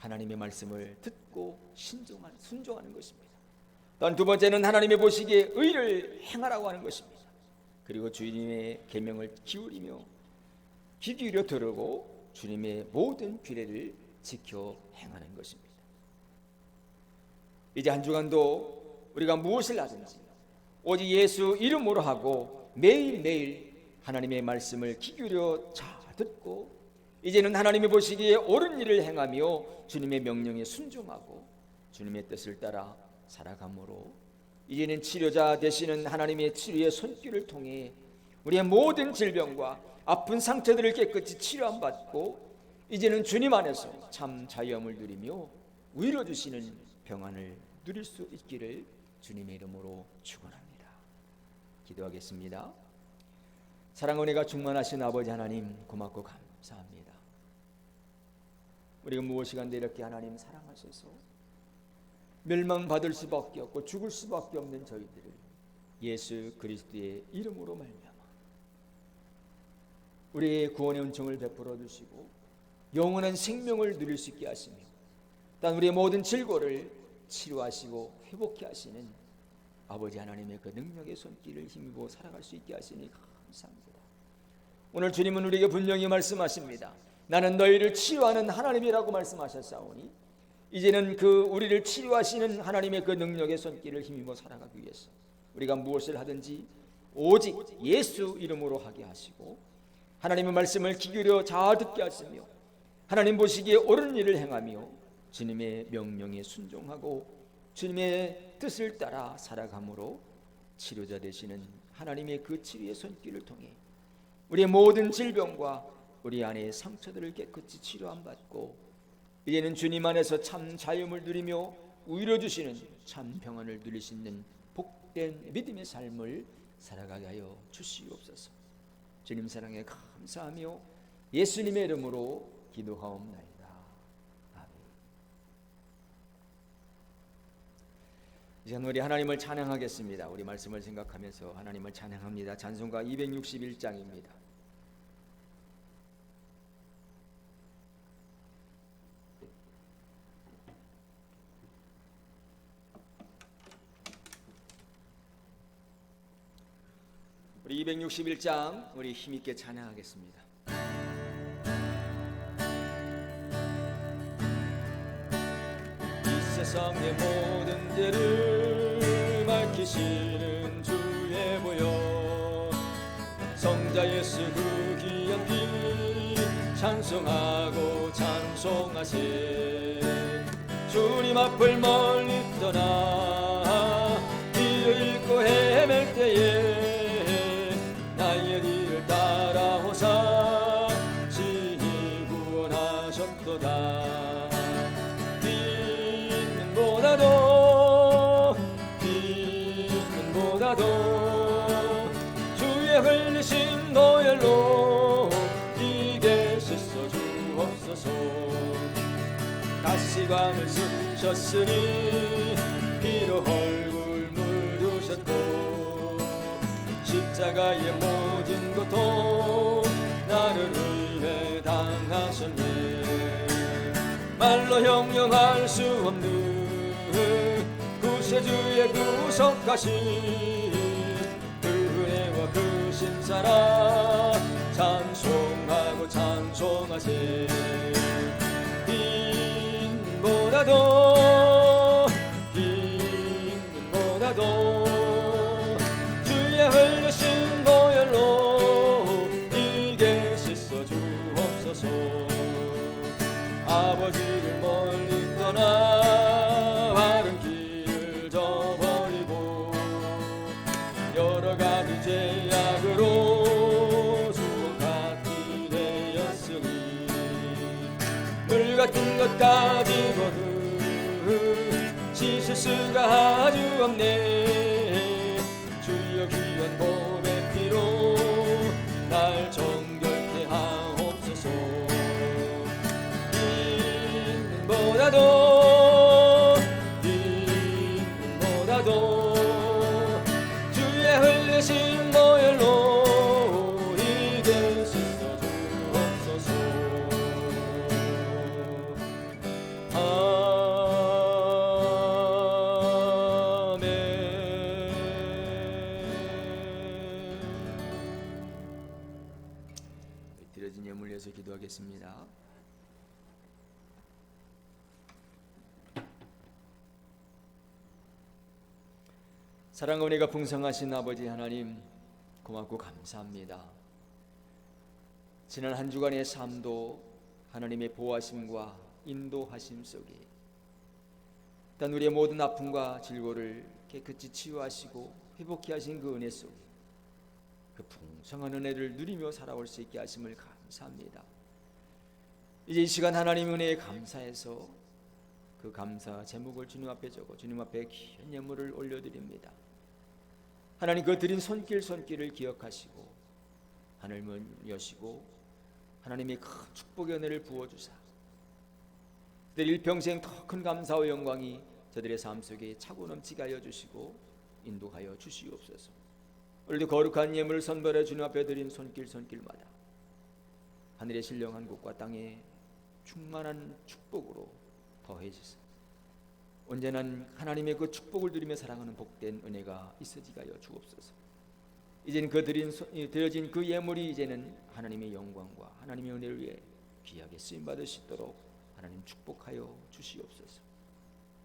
하나님의 말씀을 듣고 순종하는 것입니다. 또한 두 번째는 하나님의 보시기에 의를 행하라고 하는 것입니다. 그리고 주님의 계명을 기울이며 귀 기울여 들으고 주님의 모든 규례를 지켜 행하는 것입니다. 이제 한 주간도 우리가 무엇을 하든지 오직 예수 이름으로 하고 매일매일 하나님의 말씀을 귀 기울여 잘 듣고 이제는 하나님이 보시기에 옳은 일을 행하며 주님의 명령에 순종하고 주님의 뜻을 따라 살아감으로 이제는 치료자 되시는 하나님의 치료의 손길을 통해 우리의 모든 질병과 아픈 상처들을 깨끗이 치료함 받고 이제는 주님 안에서 참 자유함을 누리며 위로 주시는 평안을 누릴 수 있기를 주님의 이름으로 축원합니다. 기도하겠습니다. 사랑 은혜가 충만하신 아버지 하나님 고맙고 감사합니다. 우리가 무엇이 간데 이렇게 하나님 사랑하셔서 멸망받을 수밖에 없고 죽을 수밖에 없는 저희들을 예수 그리스도의 이름으로 말미암아 우리의 구원의 은총을 베풀어 주시고 영원한 생명을 누릴 수 있게 하시며 또한 우리의 모든 질고를 치료하시고 회복케 하시는 아버지 하나님의 그 능력의 손길을 힘입어 살아갈 수 있게 하시니 감사합니다. 오늘 주님은 우리에게 분명히 말씀하십니다. 나는 너희를 치유하는 하나님이라고 말씀하셨사오니 이제는 그 우리를 치유하시는 하나님의 그 능력의 손길을 힘입어 살아가기 위해서 우리가 무엇을 하든지 오직 예수 이름으로 하게 하시고 하나님의 말씀을 귀 기울여 잘 듣게 하시며 하나님 보시기에 옳은 일을 행하며 주님의 명령에 순종하고 주님의 뜻을 따라 살아감으로 치료자 되시는 하나님의 그 치유의 손길을 통해 우리의 모든 질병과 우리 안의 상처들을 깨끗이 치료함 받고 이제는 주님 안에서 참 자유를 누리며 위로 주시는 참 평안을 누릴 수 있는 복된 믿음의 삶을 살아가게 하여 주시옵소서. 주님 사랑에 감사하며 예수님의 이름으로 기도하옵나이다. 아멘. 이제 우리 하나님을 찬양하겠습니다. 우리 말씀을 생각하면서 하나님을 찬양합니다. 찬송가 261장입니다. 우리 261장 우리 힘있게 찬양하겠습니다. 이 세상의 모든 죄를 밝히시는 주의 보혈 성자 예수 그 귀한 피 찬송하고 찬송하세 주님 앞을 멀리 떠나 길을 잃고 헤맬 때에 나의 뒤를 따라오사 친히 구원하셨도다. 빛보다도 주의 흘리신 보혈로 이게 씻어 주옵소서. 가시관을 쓰셨으니 피로 얼굴 물으셨고 십자가의 모든 고통 나를 위해 당하셨네. 말로 형용할 수 없는 구세주의 구속하신 그 은혜와 그 신사랑 찬송하고 찬송하세. 빛보다도 주의 흘리신 보혈로 이게 씻어 주옵소서. 아버지를 멀리 떠나 바른 길을 저버리고 여러 가지 죄악으로 주옥같이 되었으니 물 같은 것 가지고는 씻을 수가 아주 없네. 주여 귀한 몸의 피로 날 정결케 하옵소서. 빛보다도 주의 흘리신 보혈로 이게 씻어 주옵소서. 아멘. 드려진 예물 위해서 기도하겠습니다. 사랑과 은혜가 풍성하신 아버지 하나님, 고맙고 감사합니다. 지난 한 주간의 삶도 하나님의 보호하심과 인도하심 속에 일단 우리의 모든 아픔과 질고를 깨끗이 치유하시고 회복케 하신 그 은혜 속에 그 풍성한 은혜를 누리며 살아올 수 있게 하심을 감사합니다. 이제 이 시간 하나님 은혜에 감사해서 그 감사 제목을 주님 앞에 적어 주님 앞에 귀한 예물을 올려드립니다. 하나님 그 드린 손길을 기억하시고 하늘문 여시고 하나님의 큰 축복의 은혜를 부어주사 그들 일평생 더 큰 감사와 영광이 저들의 삶 속에 차고 넘치게 하여 주시고 인도하여 주시옵소서. 오늘도 거룩한 예물을 선별해 주님 앞에 드린 손길마다 하늘의 신령한 곳과 땅의 충만한 축복으로 더해지사 언제나 하나님의 그 축복을 누리며 살아가는 복된 은혜가 있어지게 하여 주옵소서. 이제는 그 드려진 그 예물이 이제는 하나님의 영광과 하나님의 은혜를 위해 귀하게 쓰임 받을 수 있도록 하나님 축복하여 주시옵소서.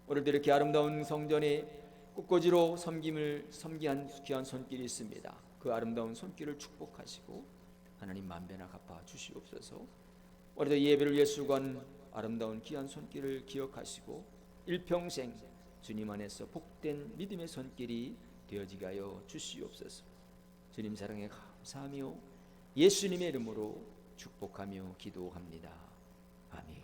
오늘도 이렇게 아름다운 성전에 꽃꽂이로 섬기한 귀한 손길이 있습니다. 그 아름다운 손길을 축복하시고 하나님 만배나 갚아 주시옵소서. 오늘도 예배를 위해 수고한 아름다운 귀한 손길을 기억하시고 일평생 주님 안에서 복된 믿음의 손길이 되어지게 하여 주시옵소서. 주님 사랑에 감사하며 예수님의 이름으로 축복하며 기도합니다. 아멘.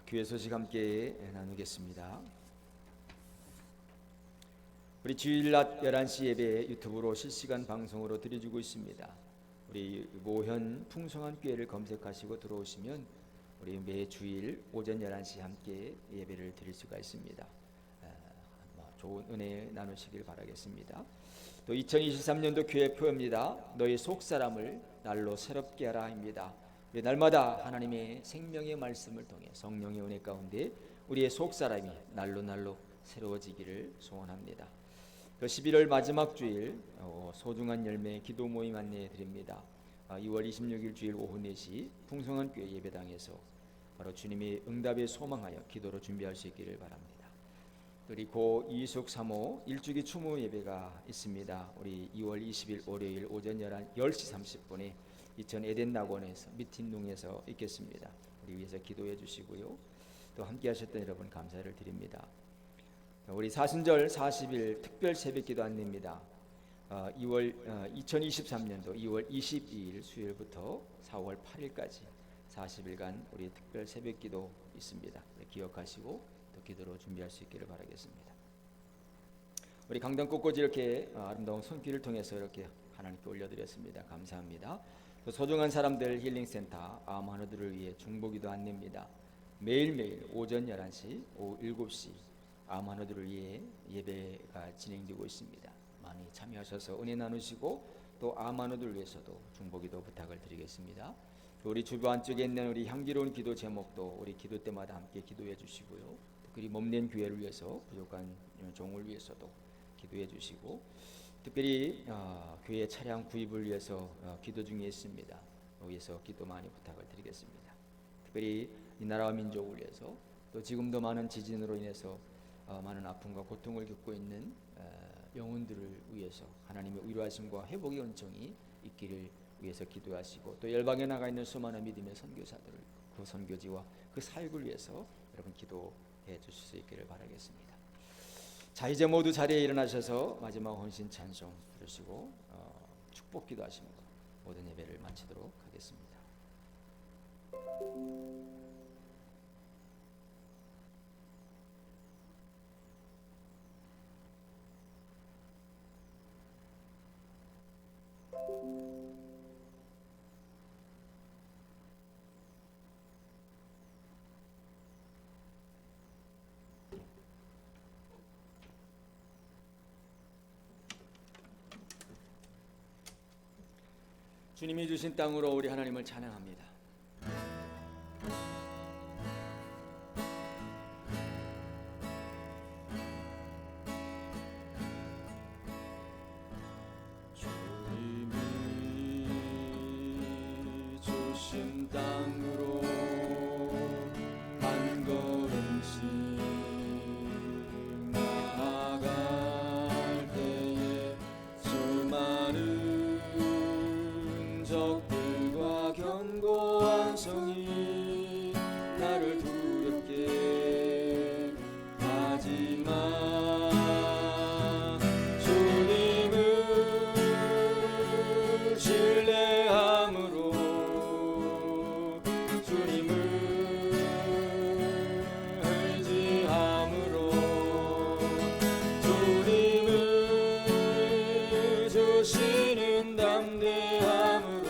교회 소식 함께 나누겠습니다. 우리 주일 낮 11시 예배 유튜브로 실시간 방송으로 드려주고 있습니다. 우리 모현 풍성한 교회를 검색하시고 들어오시면 우리 매 주일 오전 11시 함께 예배를 드릴 수가 있습니다. 좋은 은혜 나누시길 바라겠습니다. 또 2023년도 교회 표입니다. 너희 속사람을 날로 새롭게 하라입니다. 우리 날마다 하나님의 생명의 말씀을 통해 성령의 은혜 가운데 우리의 속사람이 날로 새로워지기를 소원합니다. 11월 마지막 주일 소중한 열매 기도 모임 안내해 드립니다. 2월 26일 주일 오후 4시 풍성한 교회 예배당에서 바로 주님의 응답에 소망하여 기도로 준비할 수 있기를 바랍니다. 그리고 이숙 3호 일주기 추모 예배가 있습니다. 우리 2월 20일 월요일 오전 10시 30분에 이천 에덴 낙원에서 미팅룸에서 있겠습니다. 우리 위해서 기도해 주시고요. 또 함께 하셨던 여러분 감사를 드립니다. 우리 사순절 40일 특별 새벽기도 안내입니다. 2023년도 2월 22일 수요일부터 4월 8일까지 40일간 우리 특별 새벽기도 있습니다. 기억하시고 또 기도로 준비할 수 있기를 바라겠습니다. 우리 강단 곳곳 이렇게 아름다운 손길을 통해서 이렇게 하나님께 올려드렸습니다. 감사합니다. 또 소중한 사람들 힐링센터 암 환우들을 위해 중보기도 안내입니다. 매일매일 오전 11시, 오후 7시 암 환우들을 위해 예배가 진행되고 있습니다. 많이 참여하셔서 은혜 나누시고 또 암 환우들을 위해서도 중보기도 부탁을 드리겠습니다. 우리 주보 안쪽에 있는 우리 향기로운 기도 제목도 우리 기도 때마다 함께 기도해 주시고요. 특별히 몸낸 교회를 위해서 부족한 종을 위해서도 기도해 주시고 특별히 교회 차량 구입을 위해서 기도 중에 있습니다. 위해서 기도 많이 부탁을 드리겠습니다. 특별히 이 나라와 민족을 위해서 또 지금도 많은 지진으로 인해서 많은 아픔과 고통을 겪고 있는 영혼들을 위해서 하나님의 위로하심과 회복의 은총이 있기를 위해서 기도하시고 또 열방에 나가 있는 수많은 믿음의 선교사들을 그 선교지와 그 사역을 위해서 여러분 기도해 주실 수 있기를 바라겠습니다. 자, 이제 모두 자리에 일어나셔서 마지막 헌신 찬송 부르시고 축복 기도하시면서 모든 예배를 마치도록 하겠습니다. 주님이 주신 땅으로 우리 하나님을 찬양합니다. 주님이 주신 땅으로 한 걸음씩 나아갈 때에 수많은 적들과 견고한 성이 나를 두렵게 하지만 주님을 신뢰함으로 주님을 의지함으로 주님을 주시는 담대함으로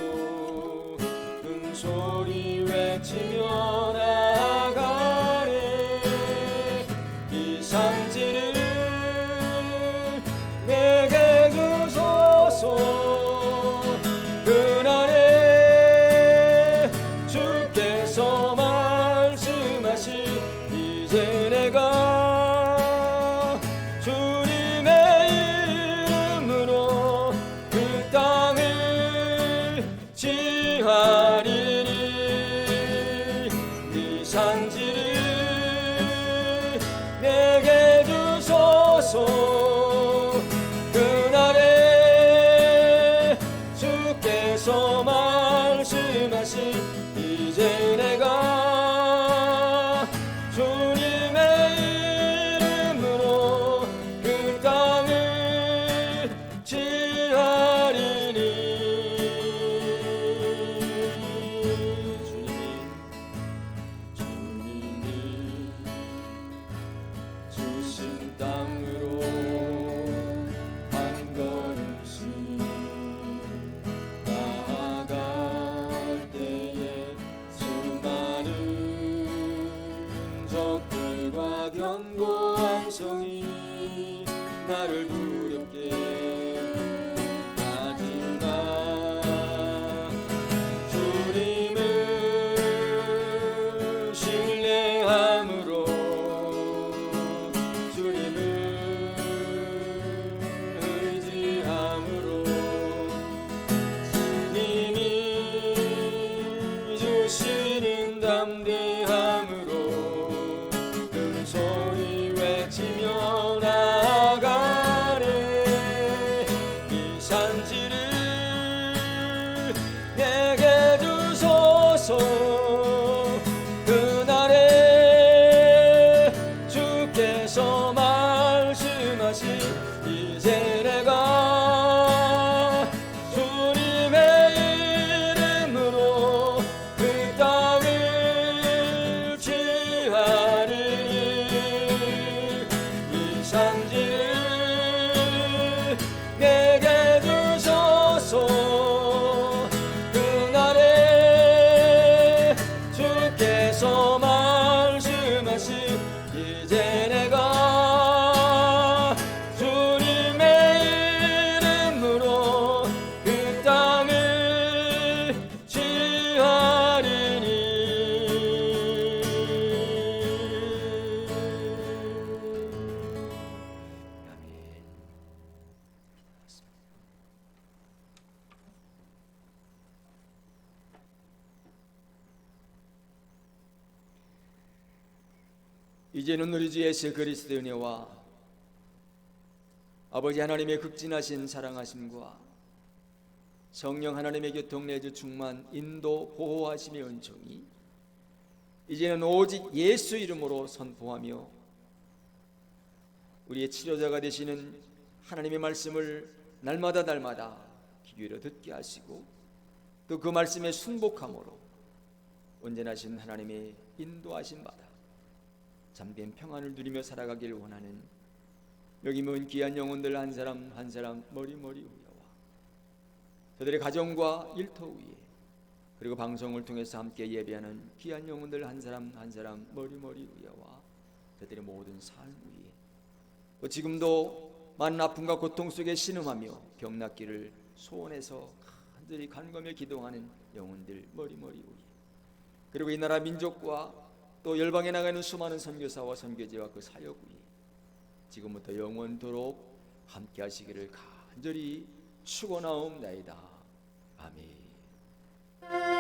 소리 외치며 나아가네. 이 산지를 내게 주소서. 그날에 주께서 말씀하신 이제 내가 주님의 이름으로 그 땅을 지하리니 이 산지를 내게 주소서. 그날에 주께서 말씀하신 이제 내가 주님의 이름으로 그 땅을 지하리니 주님이 주신 땅으로 한 걸음씩 나아갈 때에 수많은 적들과 견고한 성이 나를 두렵게 하지만 주님을 신뢰함으로 주님을 의지함으로 주님이 주시는 담대함으로 큰 소리 외치며 나아가네. 이 산지를 내게 주소서. 이제는 우리 주 예수 그리스도의 은혜와 아버지 하나님의 극진하신 사랑하심과 성령 하나님의 교통 내주 충만 인도 보호하심의 은총이 이제는 오직 예수 이름으로 선포하며 우리의 치료자가 되시는 하나님의 말씀을 날마다 귀 기울여 듣게 하시고 또 그 말씀에 순복함으로 온전하신 하나님의 인도하심 받아 잠든 평안을 누리며 살아가길 원하는 여기 모인 귀한 영혼들 한 사람 한 사람 머리머리 위에와 저들의 가정과 일터 위에 그리고 방송을 통해서 함께 예배하는 귀한 영혼들 한 사람 한 사람 머리머리 위에와 저들의 모든 삶 위에 또 지금도 많은 아픔과 고통 속에 신음하며 병낫기를 소원해서 간절히 간구하며 기도하는 영혼들 머리머리 위에 그리고 이 나라 민족과 또 열방에 나가는 수많은 선교사와 선교지와 그 사역 위에 지금부터 영원토록 함께 하시기를 간절히 축원하옵나이다. 아멘.